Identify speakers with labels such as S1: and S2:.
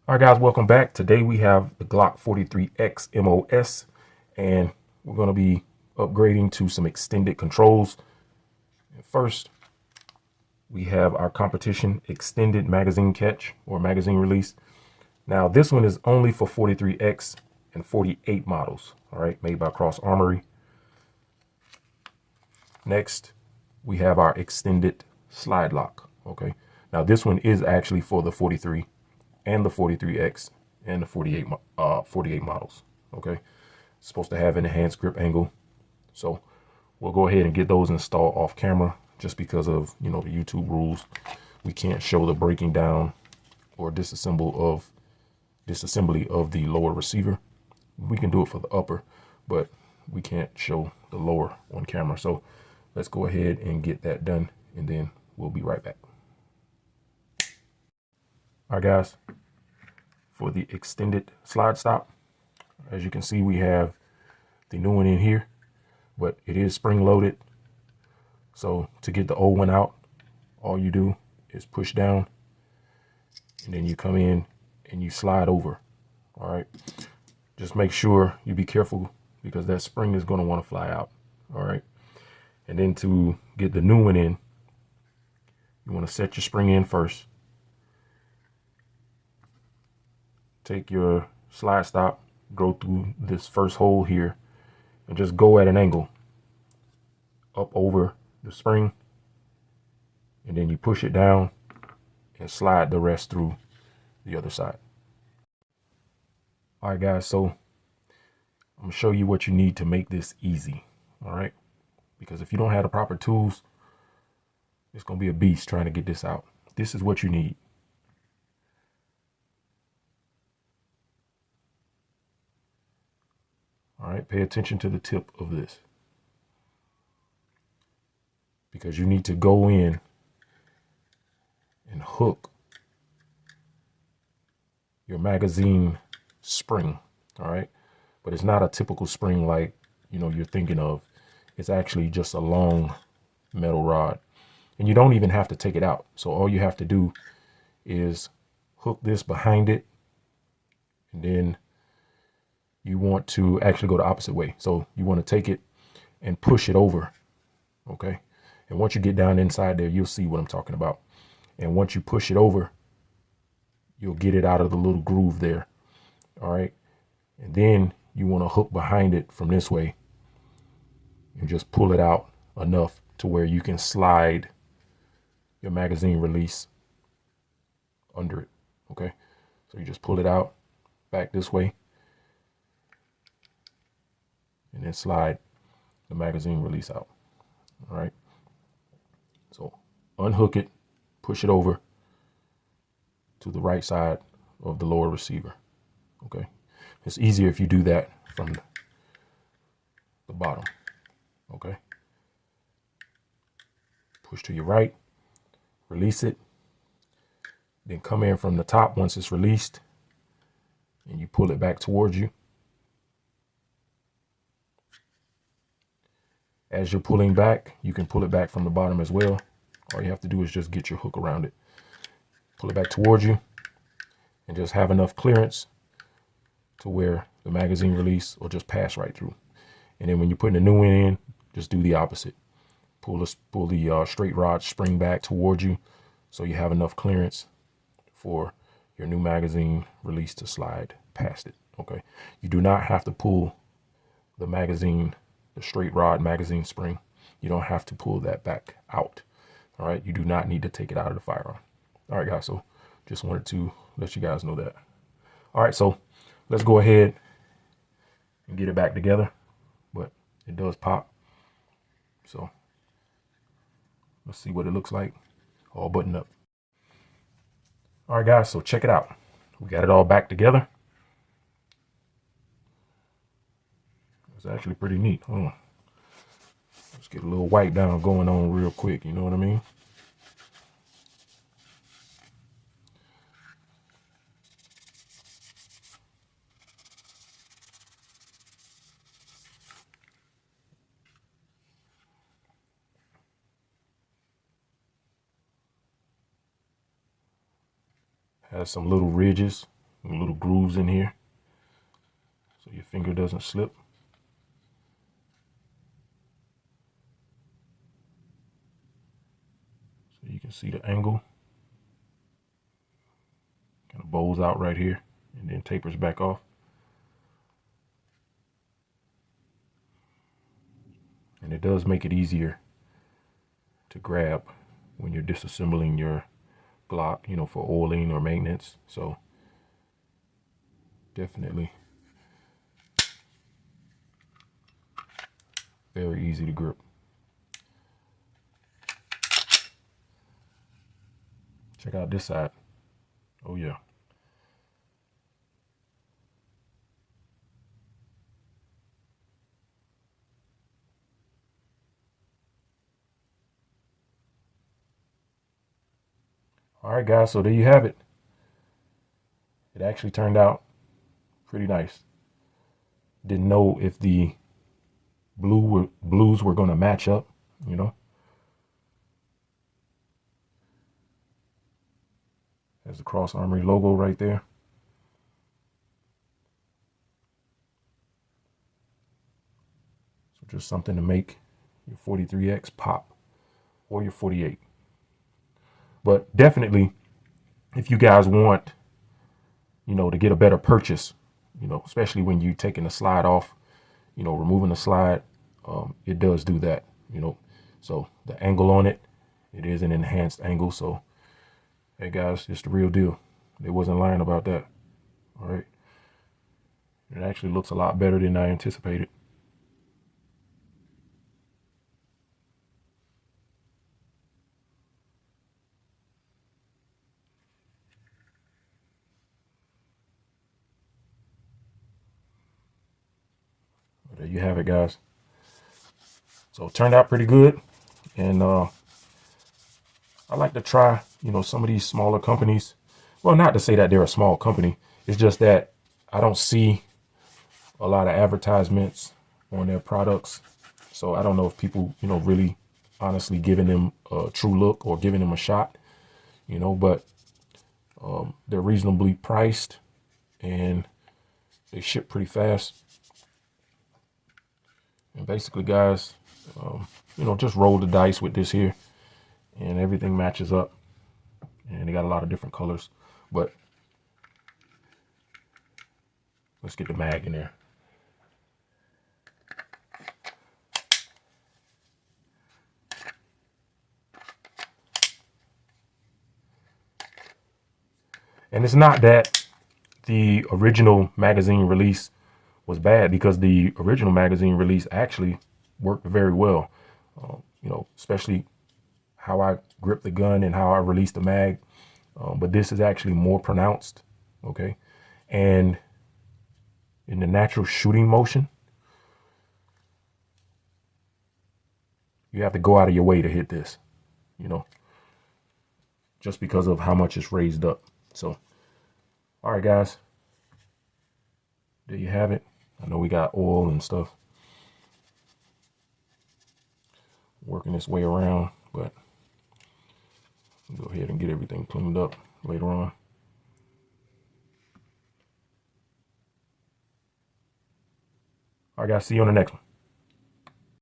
S1: All right, guys, welcome back. Today we have the Glock 43X MOS, and we're going to be upgrading to some extended controls. First, we have our competition extended magazine catch or magazine release. Now, this one is only for 43X and 48 models, all right, made by Cross Armory. Next, we have our extended slide lock, okay. Now, this one is actually for the 43 and the 43X and the 48 models, okay. It's supposed to have an enhanced grip angle. So we'll go ahead and get those installed off camera just because of, the YouTube rules. We can't show the breaking down or disassembly of the lower receiver. We can do it for the upper, but we can't show the lower on camera. So let's go ahead and get that done, and then we'll be right back. All right, guys, for the extended slide stop, as you can see, we have the new one in here, but it is spring loaded. So to get the old one out, all you do is push down, and then you come in and you slide over. All right, just make sure you be careful because that spring is going to want to fly out. All right, and then to get the new one in, you want to set your spring in first. Take your slide stop, go through this first hole here, and just go at an angle up over the spring, and then you push it down and slide the rest through the other side. All right, guys, so I'm gonna show you what you need to make this easy. All right, because if you don't have the proper tools, it's gonna be a beast trying to get this out. This is what you need. All right, pay attention to the tip of this, because you need to go in and hook your magazine spring. All right, but it's not a typical spring like you're thinking of. It's actually just a long metal rod, and you don't even have to take it out. So all you have to do is hook this behind it, and then you want to actually go the opposite way. So you want to take it and push it over, okay? And once you get down inside there, you'll see what I'm talking about. And once you push it over, you'll get it out of the little groove there, all right? And then you want to hook behind it from this way and just pull it out enough to where you can slide your magazine release under it, okay? So you just pull it out back this way and then slide the magazine release out. All right, so unhook it, push it over to the right side of the lower receiver. Okay, it's easier if you do that from the bottom. Okay, push to your right, release it, then come in from the top once it's released, and you pull it back towards you. As you're pulling back, you can pull it back from the bottom as well. All you have to do is just get your hook around it. Pull it back towards you and just have enough clearance to where the magazine release will just pass right through. And then when you're putting a new one in, just do the opposite. Pull the straight rod spring back towards you so you have enough clearance for your new magazine release to slide past it. Okay, you do not have to pull the straight rod magazine spring. You don't have to pull that back out. All right, you do not need to take it out of the firearm. All right, guys, so just wanted to let you guys know that. All right, so let's go ahead and get it back together, but it does pop. So let's see what it looks like all buttoned up. All right, guys, so check it out. We got it all back together. It's actually pretty neat. Hold on. Let's get a little wipe down going on real quick. You know what I mean? Has some little ridges little grooves in here so your finger doesn't slip. So you can see the angle. Kind of bows out right here and then tapers back off. And it does make it easier to grab when you're disassembling your Glock, you know, for oiling or maintenance. So definitely very easy to grip. Check out this side. Oh yeah. All right, guys, so there you have it. It actually turned out pretty nice. Didn't know if the blues were going to match up, you know. There's the Cross Armory logo right there. So just something to make your 43X pop, or your 48. But definitely, if you guys want, you know, to get a better purchase, you know, especially when you're taking the slide off, you know, removing the slide, it does do that, you know. So the angle on it, it is an enhanced angle. So, hey guys, it's the real deal. They wasn't lying about that. All right. It actually looks a lot better than I anticipated. There you have it, guys. So it turned out pretty good. And I like to try, you know, some of these smaller companies. Well, not to say that they're a small company. It's just that I don't see a lot of advertisements on their products. So I don't know if people, you know, really honestly giving them a true look or giving them a shot, you know, but they're reasonably priced and they ship pretty fast. And basically, guys, you know, just roll the dice with this here and everything matches up. And they got a lot of different colors, but let's get the mag in there. And it's not that the original magazine release was bad, because the original magazine release actually worked very well. You know, especially how I grip the gun and how I release the mag. But this is actually more pronounced, okay? And in the natural shooting motion, you have to go out of your way to hit this, you know, just because of how much it's raised up. So, all right, guys, there you have it. I know we got oil and stuff working its way around, but go ahead and get everything cleaned up later on. All right, guys, see you on the next one.